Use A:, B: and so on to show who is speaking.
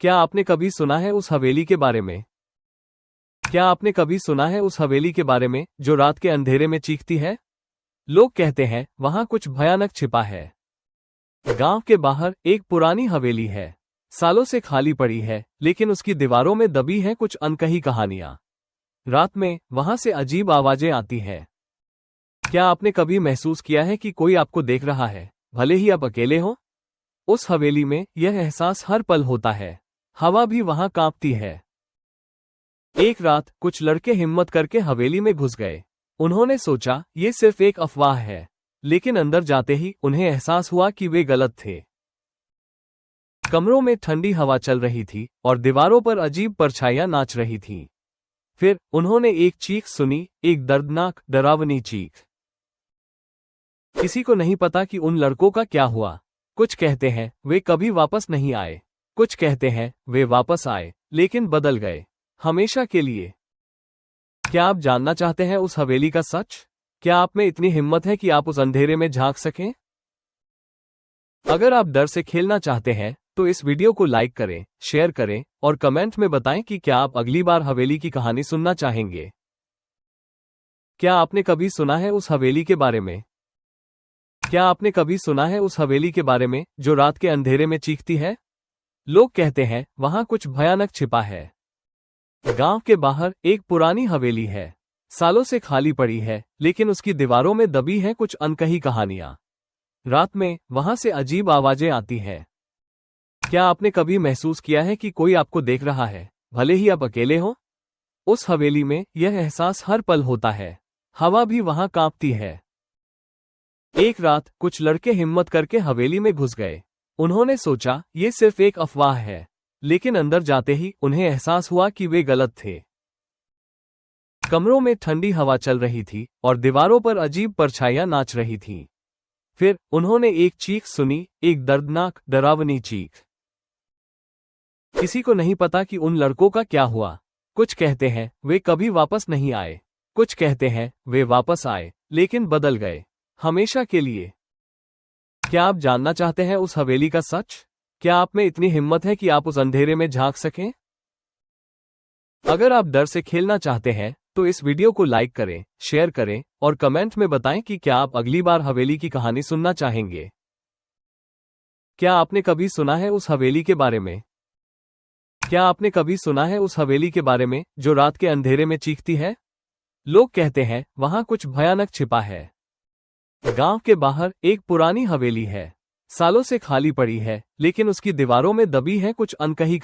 A: क्या आपने कभी सुना है उस हवेली के बारे में? क्या आपने कभी सुना है उस हवेली के बारे में जो रात के अंधेरे में चीखती है? लोग कहते हैं वहां कुछ भयानक छिपा है। गांव के बाहर एक पुरानी हवेली है। सालों से खाली पड़ी है, लेकिन उसकी दीवारों में दबी हैं कुछ अनकही कहानियां। रात में वहां से अजीब आवाजें आती हैं। क्या आपने कभी महसूस किया है कि कोई आपको देख रहा है, भले ही आप अकेले हो? उस हवेली में यह एहसास हर पल होता है। हवा भी वहां कांपती है। एक रात कुछ लड़के हिम्मत करके हवेली में घुस गए। उन्होंने सोचा ये सिर्फ एक अफवाह है, लेकिन अंदर जाते ही उन्हें एहसास हुआ कि वे गलत थे। कमरों में ठंडी हवा चल रही थी और दीवारों पर अजीब परछाइयां नाच रही थीं। फिर उन्होंने एक चीख सुनी, एक दर्दनाक, डरावनी चीख। किसी को नहीं पता कि उन लड़कों का क्या हुआ। कुछ कहते हैं वे कभी वापस नहीं आए। कुछ कहते हैं वे वापस आए, लेकिन बदल गए, हमेशा के लिए। क्या आप जानना चाहते हैं उस हवेली का सच? क्या आप में इतनी हिम्मत है कि आप उस अंधेरे में झांक सकें? अगर आप डर से खेलना चाहते हैं तो इस वीडियो को लाइक करें, शेयर करें और कमेंट में बताएं कि क्या आप अगली बार हवेली की कहानी सुनना चाहेंगे। क्या आपने कभी सुना है उस हवेली के बारे में? क्या आपने कभी सुना है उस हवेली के बारे में जो रात के अंधेरे में चीखती है? लोग कहते हैं वहां कुछ भयानक छिपा है। गांव के बाहर एक पुरानी हवेली है। सालों से खाली पड़ी है, लेकिन उसकी दीवारों में दबी हैं कुछ अनकही कहानियां। रात में वहां से अजीब आवाजें आती हैं। क्या आपने कभी महसूस किया है कि कोई आपको देख रहा है, भले ही आप अकेले हो? उस हवेली में यह एहसास हर पल होता है। हवा भी वहां कांपती है। एक रात कुछ लड़के हिम्मत करके हवेली में घुस गए। उन्होंने सोचा ये सिर्फ एक अफवाह है, लेकिन अंदर जाते ही उन्हें एहसास हुआ कि वे गलत थे। कमरों में ठंडी हवा चल रही थी और दीवारों पर अजीब परछाइयां नाच रही थीं। फिर उन्होंने एक चीख सुनी, एक दर्दनाक, डरावनी चीख। किसी को नहीं पता कि उन लड़कों का क्या हुआ। कुछ कहते हैं वे कभी वापस नहीं आए। कुछ कहते हैं वे वापस आए, लेकिन बदल गए, हमेशा के लिए। क्या आप जानना चाहते हैं उस हवेली का सच? क्या आप में इतनी हिम्मत है कि आप उस अंधेरे में झांक सकें? अगर आप डर से खेलना चाहते हैं तो इस वीडियो को लाइक करें, शेयर करें और कमेंट में बताएं कि क्या आप अगली बार हवेली की कहानी सुनना चाहेंगे। क्या आपने कभी सुना है उस हवेली के बारे में? क्या आपने कभी सुना है उस हवेली के बारे में जो रात के अंधेरे में चीखती है? लोग कहते हैं वहां कुछ भयानक छिपा है। गांव के बाहर एक पुरानी हवेली है। सालों से खाली पड़ी है, लेकिन उसकी दीवारों में दबी हैं कुछ अनकही